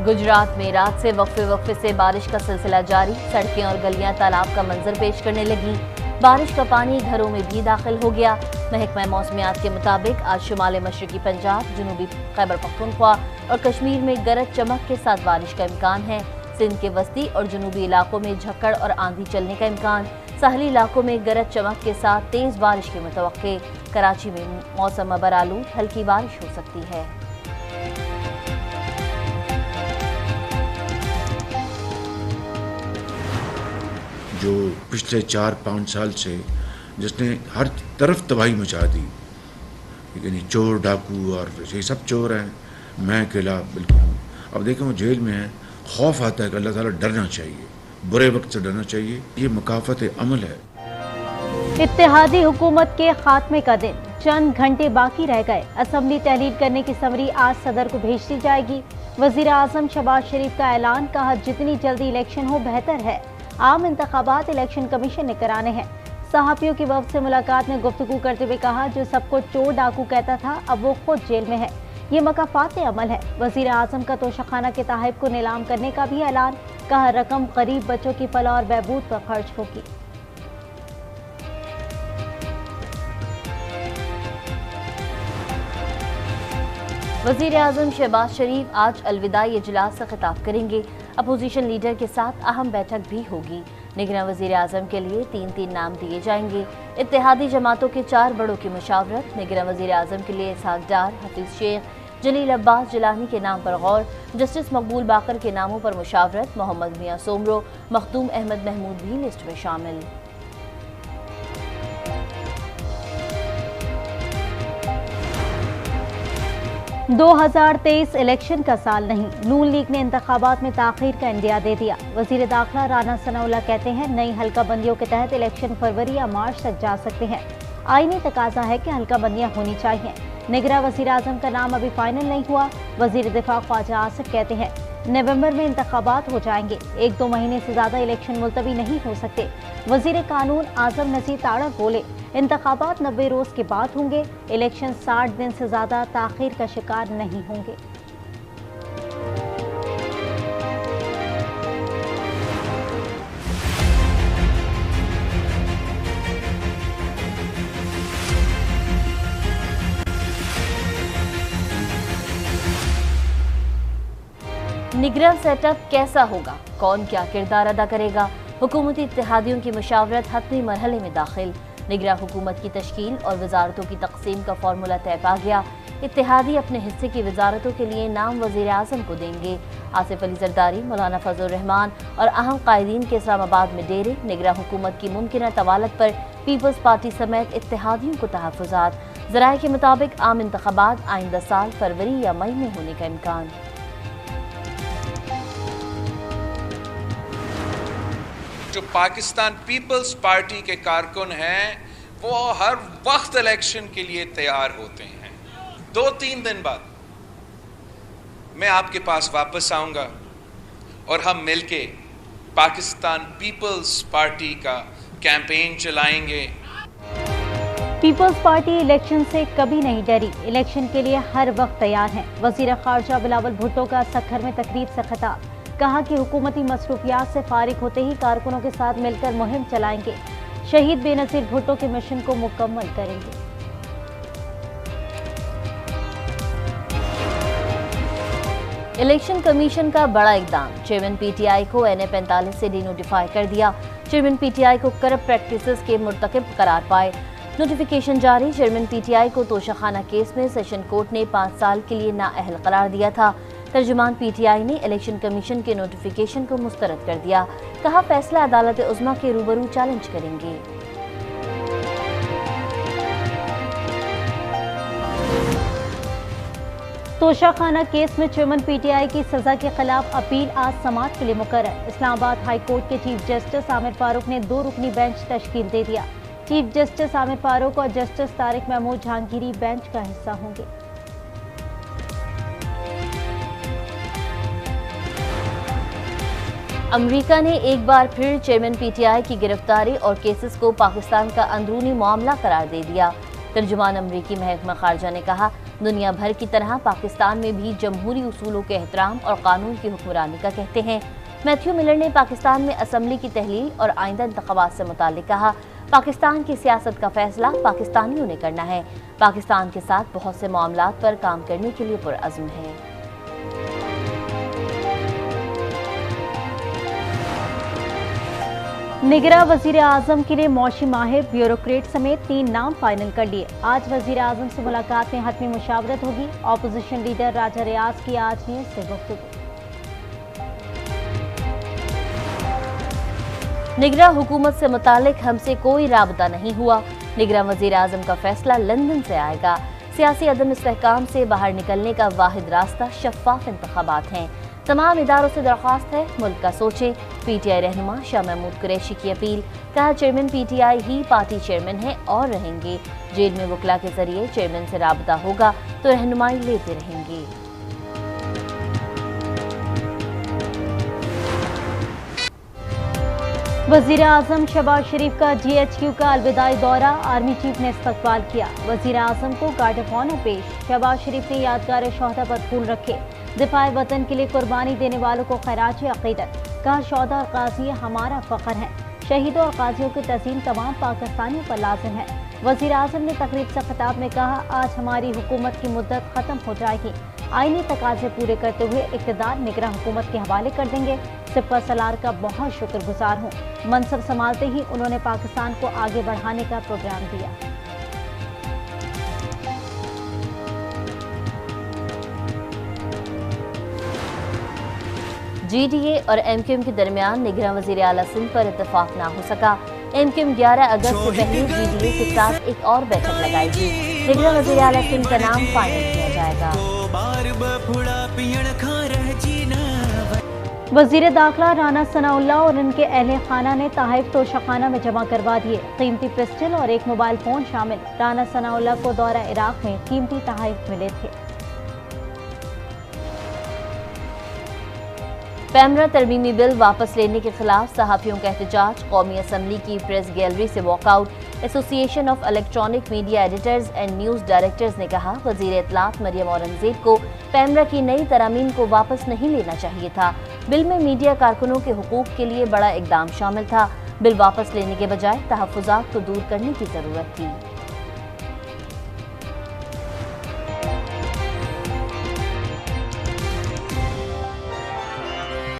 गुजरात में रात से वक्फे से बारिश का सिलसिला जारी। सड़कें और गलियां तालाब का मंजर पेश करने लगी। बारिश का पानी घरों में भी दाखिल हो गया। महकमा मौसमियात के मुताबिक आज शुमाल मशरकी पंजाब, जनूबी खैबर पख्तूनख्वा और कश्मीर में गरज चमक के साथ बारिश का इम्कान है। सिंध के वस्ती और जनूबी इलाकों में झक्कड़ और आंधी चलने का इम्कान। साहली इलाकों में गरज चमक के साथ तेज बारिश की मुतवक्के। कराची में मौसम बरालूद, हल्की बारिश हो सकती है। जो पिछले 4-5 साल से जिसने हर तरफ तबाही मचा दी, यानी चोर डाकू और ये सब चोर हैं, मैं अकेला बिल्कुल हूँ। अब देखें वो जेल में है, खौफ आता है कि अल्लाह ताला डरना चाहिए, बुरे वक्त से डरना चाहिए। ये मकाफत अमल है। इत्तेहादी हुकूमत के खात्मे का दिन चंद घंटे बाकी रह गए। असम्बली तहलील करने की समरी आज सदर को भेज दी जाएगी। वजीर आजम शहबाज शरीफ का ऐलान, कहा जितनी जल्दी इलेक्शन हो बेहतर है। आम इंतखाबात इलेक्शन कमीशन ने कराने हैं। सहाफियों की वफ्द से मुलाकात में गुफ्तगू करते हुए कहा, जो सबको चोर डाकू कहता था अब वो खुद जेल में है। ये मकाफात अमल है। वजीर आजम का तोशाखाना के ताहिब को नीलाम करने का भी ऐलान, कहा रकम गरीब बच्चों की फलाह और बहबूद पर खर्च होगी। वजीर आजम शहबाज शरीफ आज अलविदाई इजलास से खिताब करेंगे। अपोजिशन लीडर के साथ अहम बैठक भी होगी। निगरान वजीर आजम के लिए 3 नाम दिए जाएंगे। इत्तेहादी जमातों के 4 बड़ों की मुशावरत। निगरान वजीर आजम के लिए इसहाक डार, हफीज शेख, जलील अब्बास जिलानी के नाम पर गौर। जस्टिस मकबूल बाकर के नामों पर मुशावरत। मोहम्मद मियां सोमरो, मखदूम अहमद महमूद भी लिस्ट में शामिल। – 2023 इलेक्शन का साल नहीं, नून लीग ने इंतखाबात में ताखीर का इंदिया दे दिया। वजीर दाखिला राना सनाउल्लाह कहते हैं नई हल्का बंदियों के तहत इलेक्शन फरवरी या मार्च तक जा सकते हैं। आईनी तकाजा है कि हल्का बंदियां होनी चाहिए। निगरां वजीर आजम का नाम अभी फाइनल नहीं हुआ। वजीर दिफा ख्वाजा आसिफ कहते हैं नवंबर में इंतखाबात हो जाएंगे। 1-2 महीने से ज्यादा इलेक्शन मुलतवी नहीं हो सकते। वजीर कानून आजम नसीर ताड़क बोले, इंतखाबात 90 रोज के बाद होंगे। इलेक्शन 60 दिन से ज्यादा ताखीर का शिकार नहीं होंगे। निगरान सेटअप कैसा होगा, कौन क्या किरदार अदा करेगा? हुकूमती इत्तेहादियों की मुशावरत हतमी मरहले में दाखिल। निगरान हुकूमत की तश्कील और वजारतों की तकसीम का फार्मूला तय पा गया। इत्तेहादी अपने हिस्से की वजारतों के लिए नाम वजीर आजम को देंगे। आसिफ अली जरदारी, मौलाना फजल रहमान और अहम कायदीन के इस्लामाबाद में डेरे। निगरान हुकूमत की मुमकिन तवालत पर पीपल्स पार्टी समेत इत्तेहादियों को तहफ़्फ़ुज़ात। ज़राए के मुताबिक आम इंतखाबात आइंदा साल फरवरी या मई में होने का इम्कान। जो पाकिस्तान पीपल्स पार्टी के कारकुन हैं वो हर वक्त इलेक्शन के लिए तैयार होते हैं। 2-3 दिन बाद मैं आपके पास वापस आऊंगा और हम मिलके पाकिस्तान पीपल्स पार्टी का कैंपेन चलाएंगे। पीपल्स पार्टी इलेक्शन से कभी नहीं डरी, इलेक्शन के लिए हर वक्त तैयार है। वजीर खारजा बिलावल भुट्टो का सखर में तकरीब से खिताब, कहा कि हुकूमती मसरूफियात से फारिग होते ही कारकुनों के साथ मिलकर मुहिम चलाएंगे। शहीद बेनजीर भुट्टो के मिशन को मुकम्मल करेंगे। इलेक्शन कमीशन का बड़ा इकदाम, चेयरमैन पीटीआई को NA 45 से डिनोटिफाई कर दिया। चेयरमैन पीटीआई को करप्ट प्रैक्टिसेस के मुर्तकिब करार पाए। नोटिफिकेशन जारी। चेयरमैन पीटीआई को तोशाखाना केस में सेशन कोर्ट ने 5 साल के लिए नाअहल करार दिया था। तर्जुमान पीटीआई ने इलेक्शन कमीशन के नोटिफिकेशन को मुस्तरद कर दिया। कहा फैसला अदालत उज़्मा के रूबरू चैलेंज करेंगे। तोशाखाना केस में चेयरमैन पीटीआई की सजा के खिलाफ अपील आज समाअत के लिए मुकर्रर। इस्लामाबाद हाई कोर्ट के चीफ जस्टिस आमिर फारूक ने 2 रुकनी बेंच तश्कील दे दिया। चीफ जस्टिस आमिर फारूक और जस्टिस तारिक महमूद जहांगीरी बेंच का हिस्सा होंगे। अमेरिका ने एक बार फिर चेयरमैन पीटीआई की गिरफ्तारी और केसेस को पाकिस्तान का अंदरूनी मामला करार दे दिया। तर्जुमान अमरीकी महकमा खारजा ने कहा दुनिया भर की तरह पाकिस्तान में भी जमहूरी उसूलों के एहतराम और कानून की हुक्मरानी का कहते हैं। मैथ्यू मिलर ने पाकिस्तान में असम्बली की तहलील और आइंदा इंतखाबात से मुताल्लिक कहा, पाकिस्तान की सियासत का फैसला पाकिस्तानियों ने करना है। पाकिस्तान के साथ बहुत से मामलात पर काम करने के लिए पुरअज़्म है। निगरां वजीर आजम के लिए मौशी माहिर, ब्यूरोक्रेट समेत 3 नाम फाइनल कर लिए। आज वजीर आजम से मुलाकात में हतमी मुशावरत होगी। ऑपोजिशन लीडर राजा रियाज की आज न्यूज़ से गुफ्तगू। निगरां हुकूमत से मुतालिक हमसे कोई राबता नहीं हुआ। निगरां वजीर आजम का फैसला लंदन से आएगा। सियासी अदम इस्तेहकाम से बाहर निकलने का वाहिद रास्ता शफाफ इंतखाबात हैं। तमाम इदारों से दरख्वास्त है, मुल्क का सोचे। PTI रहनुमा शाह महमूद कुरैशी की अपील। कहा, चेयरमैन PTI ही पार्टी चेयरमैन है और रहेंगे। जेल में वकला के जरिए चेयरमैन से राबता होगा तो रहनुमाई लेते रहेंगे। वजीर आजम शहबाज शरीफ का GHQ का अलविदाई दौरा, आर्मी चीफ ने इस्तकबाल किया। वजीर आजम को गार्ड ऑफ ऑनर पेश। शहबाज शरीफ ने यादगार शोहदा पर फूल रखे। दिफाए वतन के लिए कुर्बानी देने वालों को खैराज अकीदत। कहा, शोहदा और गाजी हमारा फख्र है। शहीदों और गाजियों की तज़ीम तमाम पाकिस्तानियों पर लाजिम है। वजीर आजम ने तकरीब से खिताब में कहा, आज हमारी हुकूमत की मुद्दत खत्म हो जाएगी। आईनी तकाजे पूरे करते हुए इक़्तिदार निगरां हुकूमत के हवाले कर देंगे। सिपह सलार का बहुत शुक्रगुजार हूँ। मनसब संभालते ही उन्होंने पाकिस्तान को आगे बढ़ाने का प्रोग्राम दिया। GDA और MQM के दरमियान निगरां वज़ीर आला सिंध पर इत्तफाक ना हो सका। MQM 11 अगस्त से पहले GDA के साथ एक और बैठक लगाएगी। निगरां वज़ीर आला सिंध का नाम फाइनल किया जाएगा। वज़ीर दाखिला राना सनाउल्लाह और उनके अहले खाना ने तहफ़ तोशाखाना में जमा करवा दिए। कीमती पिस्टल और एक मोबाइल फ़ोन शामिल। राना सनाउल्लाह को दौरा इराक में कीमती तहफ़ मिले थे। पैमरा तरमीमी बिल वापस लेने के खिलाफ सहाफ़ियों का एहतजाज। कौमी असम्बली की प्रेस गैलरी से walkout. Association of electronic media editors and news directors ने कहा, वज़ीर इत्तलात मरियम औरंगज़ेब को पैमरा की नई तरामीम को वापस नहीं लेना चाहिए था। बिल में मीडिया कारकुनों के हुकूक के लिए बड़ा इकदाम शामिल था। बिल वापस लेने के बजाय तहफ़्फ़ुज़ात को दूर करने की ज़रूरत थी।